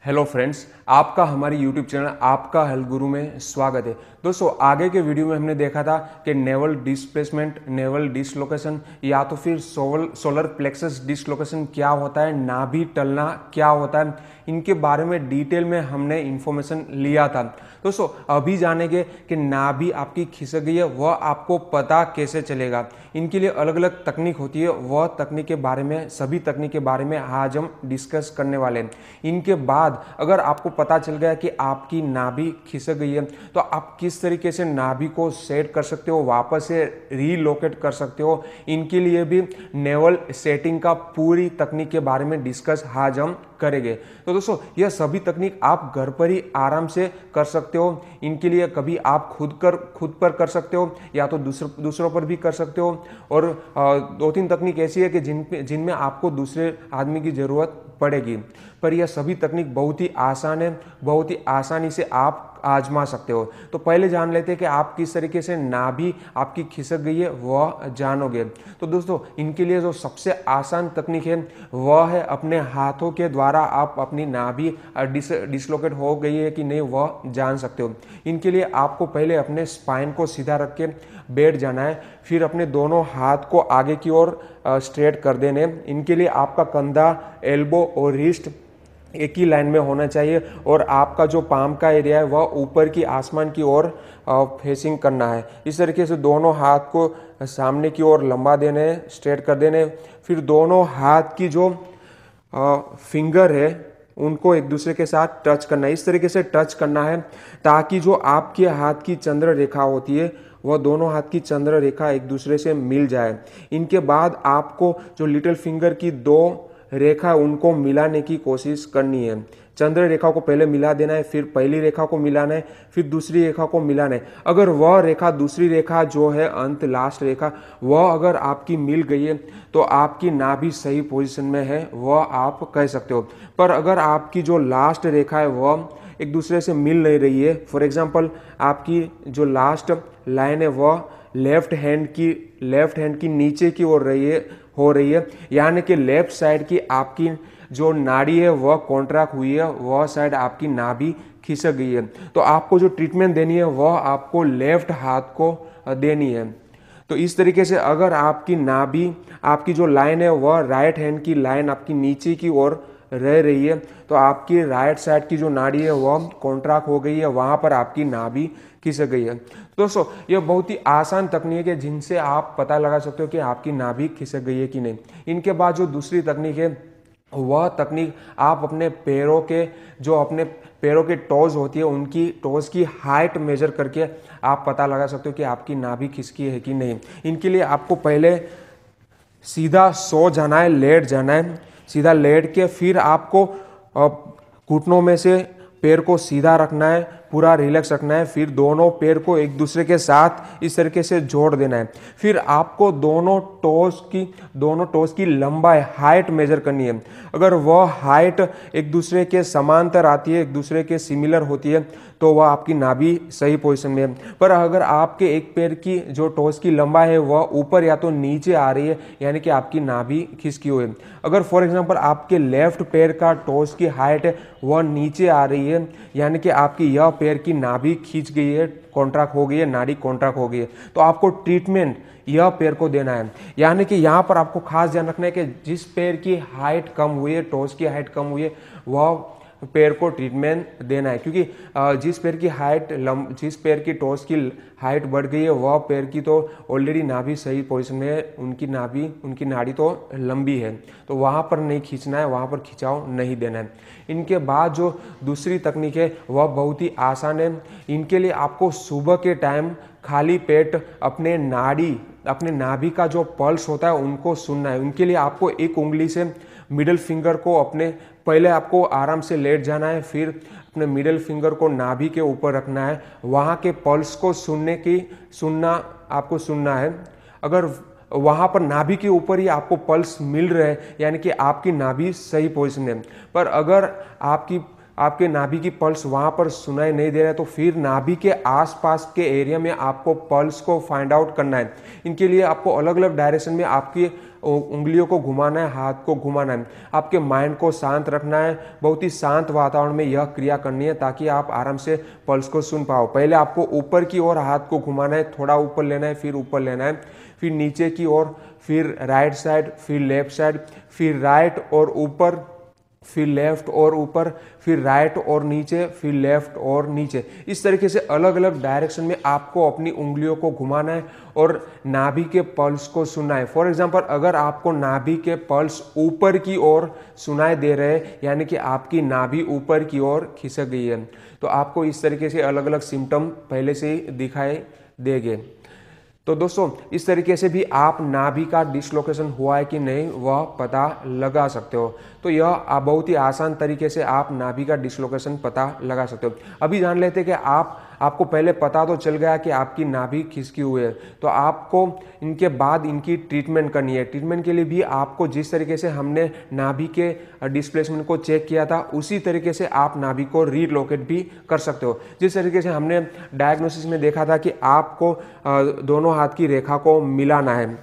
Hello friends, आपका हमारे YouTube channel आपका हेल्थ गुरु में स्वागत है। दोस्तों, आगे के वीडियो में हमने देखा था कि नेवल डिस्प्लेसमेंट, नेवल डिसलोकेशन या तो फिर सोलर प्लेक्सस डिसलोकेशन क्या होता है, नाभि टलना क्या होता है, इनके बारे में डिटेल में हमने इंफॉर्मेशन लिया था। दोस्तों, अभी जानेंगे कि नाभि आपकी खिसक गई है वह आपको पता कैसे चलेगा। इनके लिए अलग अलग तकनीक होती है, वह तकनीक के बारे में, सभी तकनीक के बारे में आज हम डिस्कस करने वाले हैं। इनके बाद अगर आपको पता चल गया कि आपकी नाभि खिसक गई है तो आप किस तरीके से नाभि को सेट कर सकते हो, वापस से रीलोकेट कर सकते हो, इनके लिए भी नेवल सेटिंग का पूरी तकनीक के बारे में डिस्कस आज हम करेंगे। तो दोस्तों, यह सभी तकनीक आप घर पर ही आराम से कर सकते हो। इनके लिए कभी आप खुद पर कर सकते हो या तो दूसरों पर भी कर सकते हो। और दो तीन तकनीक ऐसी है कि जिनमें आपको दूसरे आदमी की जरूरत पड़ेगी, पर यह सभी तकनीक बहुत ही आसान है, बहुत ही आसानी से आप आजमा सकते हो। तो पहले जान लेते हैं कि आप किस तरीके से नाभि आपकी खिसक गई है वह जानोगे। तो दोस्तों, इनके लिए जो सबसे आसान तकनीक है वह है अपने हाथों के द्वारा आप अपनी नाभि डिसलोकेट हो गई है कि नहीं वह जान सकते हो। इनके लिए आपको पहले अपने स्पाइन को सीधा रख के बैठ जाना है, फिर अपने दोनों हाथ को आगे की ओर स्ट्रेट कर देने। इनके लिए आपका कंधा, एल्बो और रिस्ट एक ही लाइन में होना चाहिए और आपका जो पाम का एरिया है वह ऊपर की आसमान की ओर फेसिंग करना है। इस तरीके से दोनों हाथ को सामने की ओर लंबा देने, स्ट्रेट कर देने। फिर दोनों हाथ की जो फिंगर है उनको एक दूसरे के साथ टच करना है। इस तरीके से टच करना है ताकि जो आपके हाथ की चंद्र रेखा होती है वह दोनों हाथ की चंद्र रेखा एक दूसरे से मिल जाए। इनके बाद आपको जो लिटिल फिंगर की दो रेखा उनको मिलाने की कोशिश करनी है। चंद्र रेखा को पहले मिला देना है, फिर पहली रेखा को मिलाना है, फिर दूसरी रेखा को मिलाना है। अगर वह रेखा, दूसरी रेखा जो है अंत लास्ट रेखा, वह अगर आपकी मिल गई है तो आपकी नाभि सही पोजीशन में है, वह आप कह सकते हो। पर अगर आपकी जो लास्ट रेखा है वह एक दूसरे से मिल नहीं रही है, फॉर एग्जाम्पल आपकी जो लास्ट लाइन है वह लेफ्ट हैंड की नीचे की ओर हो रही है, यानी कि लेफ्ट साइड की आपकी जो नाड़ी है वह कॉन्ट्रैक्ट हुई है, वह साइड आपकी नाभि खिसक गई है। तो आपको जो ट्रीटमेंट देनी है वह आपको लेफ्ट हाथ को देनी है। तो इस तरीके से अगर आपकी नाभि, आपकी जो लाइन है वह राइट हैंड की लाइन आपकी नीचे की ओर रह रही है तो आपकी राइट साइड की जो नाड़ी है वह कॉन्ट्रैक्ट हो गई है, वहां पर आपकी नाभि खिसक गई है। दोस्तों, यह बहुत ही आसान तकनीक है जिनसे आप पता लगा सकते हो कि आपकी नाभि खिसक गई है कि नहीं। इनके बाद जो दूसरी तकनीक है वह तकनीक आप अपने पैरों के टोज होती है, उनकी टोज की हाइट मेजर करके आप पता लगा सकते हो कि आपकी नाभि खिसकी है कि नहीं। इनके लिए आपको पहले सीधा सो जाना है, लेट जाना है। सीधा लेट के फिर आपको घुटनों में से पैर को सीधा रखना है, पूरा रिलैक्स रखना है। फिर दोनों पैर को एक दूसरे के साथ इस तरीके से जोड़ देना है। फिर आपको दोनों टोस की लंबाई, हाइट मेजर करनी है। अगर वह हाइट एक दूसरे के समांतर आती है, एक दूसरे के सिमिलर होती है तो वह आपकी नाभि सही पोजीशन में है। पर अगर आपके एक पैर की जो टोस की लंबाई है वह ऊपर या तो नीचे आ रही है, यानी कि आपकी नाभि खिसकी हुई है। अगर फॉर एग्जांपल आपके लेफ्ट पैर का टोस की हाइट है वह नीचे आ रही है, यानी कि आपकी यह पैर की नाभि खींच गई है, कॉन्ट्रैक्ट हो गई है, नाड़ी कॉन्ट्रैक्ट हो गई है, तो आपको ट्रीटमेंट यह पैर को देना है। यानी कि यहाँ पर आपको खास ध्यान रखना है कि जिस पैर की हाइट कम हुई है, टोस की हाइट कम हुई है, वह पैर को ट्रीटमेंट देना है। क्योंकि जिस पैर की टोस की हाइट बढ़ गई है वह पैर की तो ऑलरेडी नाभि सही पोजीशन में है, उनकी नाड़ी तो लंबी है, तो वहाँ पर नहीं खींचना है, वहाँ पर खिंचाव नहीं देना है। इनके बाद जो दूसरी तकनीक है वह बहुत ही आसान है। इनके लिए आपको सुबह के टाइम खाली पेट अपने नाभि का जो पल्स होता है उनको सुनना है। उनके लिए आपको एक उंगली से मिडिल फिंगर को पहले आपको आराम से लेट जाना है, फिर अपने मिडिल फिंगर को नाभि के ऊपर रखना है, वहाँ के पल्स को आपको सुनना है। अगर वहाँ पर नाभि के ऊपर ही आपको पल्स मिल रहे हैं, यानी कि आपकी नाभि सही पोजीशन है। पर अगर आपकी आपके नाभि की पल्स वहाँ पर सुनाई नहीं दे रहा है तो फिर नाभि के आसपास के एरिया में आपको पल्स को फाइंड आउट करना है। इनके लिए आपको अलग अलग डायरेक्शन में आपकी उंगलियों को घुमाना है, हाथ को घुमाना है। आपके माइंड को शांत रखना है, बहुत ही शांत वातावरण में यह क्रिया करनी है ताकि आप आराम से पल्स को सुन पाओ। पहले आपको ऊपर की ओर हाथ को घुमाना है, थोड़ा ऊपर लेना है, फिर ऊपर लेना है, फिर नीचे की ओर, फिर राइट साइड, फिर लेफ्ट साइड, फिर राइट और ऊपर, फिर लेफ्ट और ऊपर, फिर राइट और नीचे, फिर लेफ्ट और नीचे। इस तरीके से अलग अलग डायरेक्शन में आपको अपनी उंगलियों को घुमाना है और नाभि के पल्स को सुनना है। फॉर एग्जांपल, अगर आपको नाभि के पल्स ऊपर की ओर सुनाई दे रहे हैं, यानी कि आपकी नाभि ऊपर की ओर खिसक गई है, तो आपको इस तरीके से अलग अलग सिम्टम पहले से ही दिखाई देंगे। तो दोस्तों, इस तरीके से भी आप नाभि का डिसलोकेशन हुआ है कि नहीं वह पता लगा सकते हो। तो यह बहुत ही आसान तरीके से आप नाभि का डिसलोकेशन पता लगा सकते हो। अभी जान लेते हैं कि आपको पहले पता तो चल गया कि आपकी नाभि खिसकी हुई है, तो आपको इनके बाद इनकी ट्रीटमेंट करनी है। ट्रीटमेंट के लिए भी आपको जिस तरीके से हमने नाभि के डिस्प्लेसमेंट को चेक किया था उसी तरीके से आप नाभि को रीलोकेट भी कर सकते हो। जिस तरीके से हमने डायग्नोसिस में देखा था कि आपको दोनों हाथ की रेखा को मिलाना है।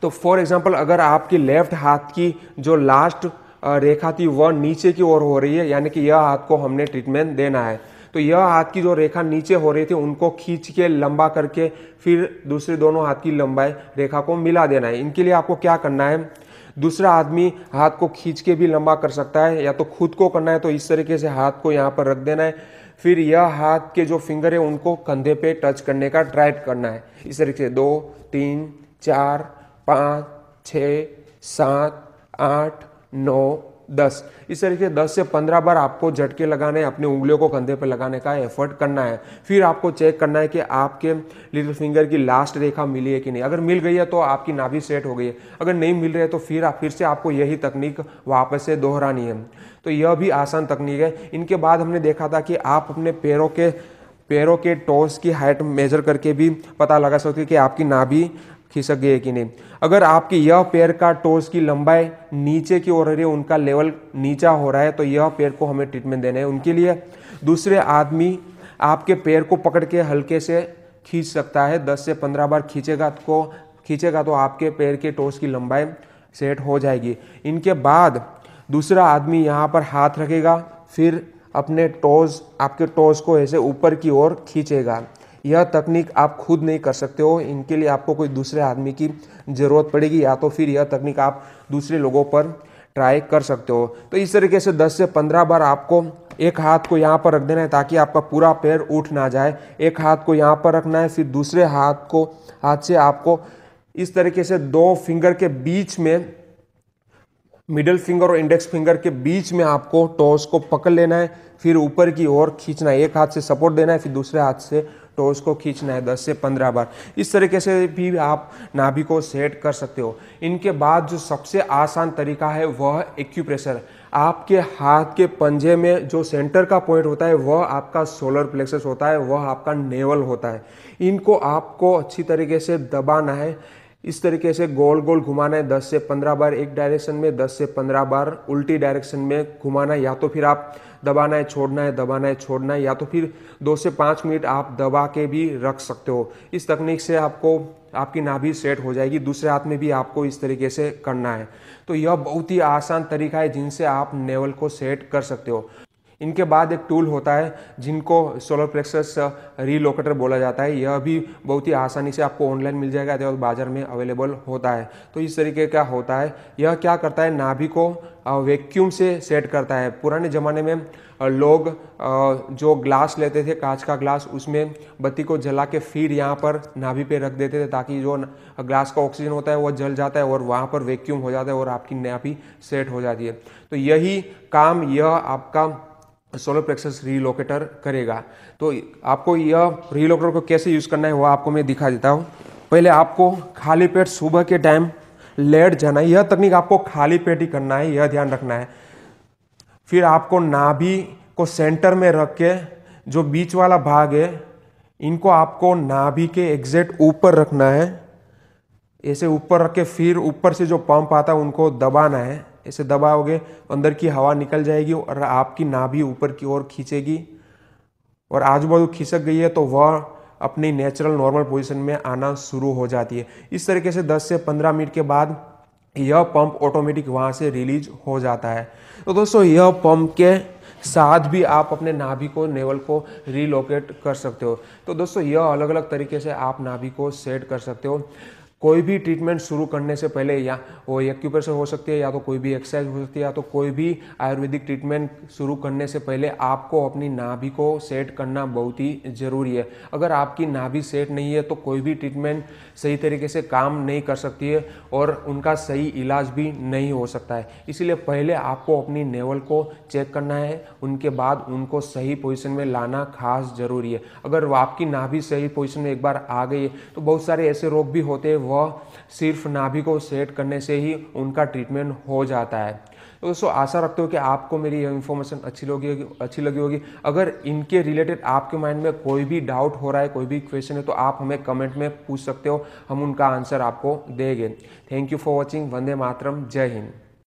तो फॉर एग्जांपल, अगर आपकी लेफ्ट हाथ की जो लास्ट रेखा थी वह नीचे की ओर हो रही है, यानी कि यह हाथ को हमने ट्रीटमेंट देना है, तो यह हाथ की जो रेखा नीचे हो रही थी उनको खींच के लंबा करके फिर दूसरे दोनों हाथ की लंबाई रेखा को मिला देना है। इनके लिए आपको क्या करना है, दूसरा आदमी हाथ को खींच के भी लंबा कर सकता है या तो खुद को करना है, तो इस तरीके से हाथ को यहाँ पर रख देना है। फिर यह हाथ के जो फिंगर है उनको कंधे पे टच करने का ट्राई करना है। इस तरीके से 2 3 4 5 6 7 8 9 10, इस तरीके से 10 से 15 बार आपको झटके लगाने, अपने उंगलियों को कंधे पर लगाने का एफर्ट करना है। फिर आपको चेक करना है कि आपके लिटिल फिंगर की लास्ट रेखा मिली है कि नहीं। अगर मिल गई है तो आपकी नाभि सेट हो गई है, अगर नहीं मिल रही है तो फिर से आपको यही तकनीक वापस से दोहरानी है। तो यह भी आसान तकनीक है। इनके बाद हमने देखा था कि आप अपने पैरों के टोस की हाइट मेजर करके भी पता लगा सकते हैं कि आपकी नाभि खिसक गई है कि नहीं। अगर आपकी यह पैर का टोस की लंबाई नीचे की ओर रही है, उनका लेवल नीचा हो रहा है, तो यह पैर को हमें ट्रीटमेंट देना है। उनके लिए दूसरे आदमी आपके पैर को पकड़ के हल्के से खींच सकता है। 10 से 15 बार खींचेगा तो आपके पैर के टोस की लंबाई सेट हो जाएगी। इनके बाद दूसरा आदमी यहाँ पर हाथ रखेगा, फिर अपने आपके टोस को ऐसे ऊपर की ओर खींचेगा। यह तकनीक आप खुद नहीं कर सकते हो, इनके लिए आपको कोई दूसरे आदमी की ज़रूरत पड़ेगी, या तो फिर यह तकनीक आप दूसरे लोगों पर ट्राई कर सकते हो। तो इस तरीके से 10 से 15 बार आपको एक हाथ को यहाँ पर रख देना है ताकि आपका पूरा पैर उठ ना जाए। एक हाथ को यहाँ पर रखना है, फिर दूसरे हाथ से आपको इस तरीके से 2 फिंगर के बीच में, मिडिल फिंगर और इंडेक्स फिंगर के बीच में आपको टोस को पकड़ लेना है, फिर ऊपर की ओर खींचना है। एक हाथ से सपोर्ट देना है, फिर दूसरे हाथ से टोस को खींचना है 10 से 15 बार। इस तरीके से भी आप नाभि को सेट कर सकते हो। इनके बाद जो सबसे आसान तरीका है वह एक्यूप्रेशर। आपके हाथ के पंजे में जो सेंटर का पॉइंट होता है वह आपका सोलर प्लेक्सस होता है, वह आपका नेवल होता है। इनको आपको अच्छी तरीके से दबाना है, इस तरीके से गोल गोल घुमाना है 10 से 15 बार एक डायरेक्शन में, 10 से 15 बार उल्टी डायरेक्शन में घुमाना है। या तो फिर आप दबाना है छोड़ना है, दबाना है छोड़ना है, या तो फिर 2 से 5 मिनट आप दबा के भी रख सकते हो। इस तकनीक से आपको आपकी नाभि सेट हो जाएगी। दूसरे हाथ में भी आपको इस तरीके से करना है। तो यह बहुत ही आसान तरीका है जिनसे आप नेवल को सेट कर सकते हो। इनके बाद एक टूल होता है जिनको सोलर प्लेक्सस रीलोकेटर बोला जाता है। यह भी बहुत ही आसानी से आपको ऑनलाइन मिल जाएगा या बाजार में अवेलेबल होता है। तो इस तरीके का होता है। यह क्या करता है, नाभि को वैक्यूम से सेट करता है। पुराने ज़माने में लोग जो ग्लास लेते थे, कांच का ग्लास, उसमें बत्ती को जला के फिर यहाँ पर नाभि पे रख देते थे ताकि जो ग्लास का ऑक्सीजन होता है वह जल जाता है और वहाँ पर वैक्यूम हो जाता है और आपकी नाभि सेट हो जाती है। तो यही काम यह आपका सोलर प्लेक्सस रीलोकेटर करेगा। तो आपको यह रीलोकेटर को कैसे यूज़ करना है वो आपको मैं दिखा देता हूँ। पहले आपको खाली पेट सुबह के टाइम लेट जाना है। यह तकनीक आपको खाली पेट ही करना है, यह ध्यान रखना है। फिर आपको नाभि को सेंटर में रख के जो बीच वाला भाग है इनको आपको नाभि के एग्जैक्ट ऊपर रखना है। ऐसे ऊपर रख के फिर ऊपर से जो पंप आता है उनको दबाना है। ऐसे दबाओगे अंदर की हवा निकल जाएगी और आपकी नाभि ऊपर की ओर खींचेगी और आजू बाजू खिसक गई है तो वह अपनी नेचुरल नॉर्मल पोजीशन में आना शुरू हो जाती है। इस तरीके से 10 से 15 मिनट के बाद यह पंप ऑटोमेटिक वहाँ से रिलीज हो जाता है। तो दोस्तों यह पंप के साथ भी आप अपने नाभि को नेवल को रीलोकेट कर सकते हो। तो दोस्तों यह अलग अलग तरीके से आप नाभि को सेट कर सकते हो। कोई भी ट्रीटमेंट शुरू करने से पहले या वो एक्यूप्रेशर हो सकती है या तो कोई भी एक्सरसाइज हो सकती है या तो कोई भी आयुर्वेदिक ट्रीटमेंट शुरू करने से पहले आपको अपनी नाभि को सेट करना बहुत ही ज़रूरी है। अगर आपकी नाभि सेट नहीं है तो कोई भी ट्रीटमेंट सही तरीके से काम नहीं कर सकती है और उनका सही इलाज भी नहीं हो सकता है। इसीलिए पहले आपको अपनी नेवल को चेक करना है, उनके बाद उनको सही पोजीशन में लाना खास ज़रूरी है। अगर आपकी नाभि सही पोजीशन में एक बार आ गई है तो बहुत सारे ऐसे रोग भी होते हैं वह सिर्फ नाभि को सेट करने से ही उनका ट्रीटमेंट हो जाता है। तो दोस्तों आशा रखते हो कि आपको मेरी यह इन्फॉर्मेशन अच्छी लगी होगी। अगर इनके रिलेटेड आपके माइंड में कोई भी डाउट हो रहा है, कोई भी क्वेश्चन है तो आप हमें कमेंट में पूछ सकते हो, हम उनका आंसर आपको देंगे। Thank you for watching. वंदे मातरम। जय हिंद।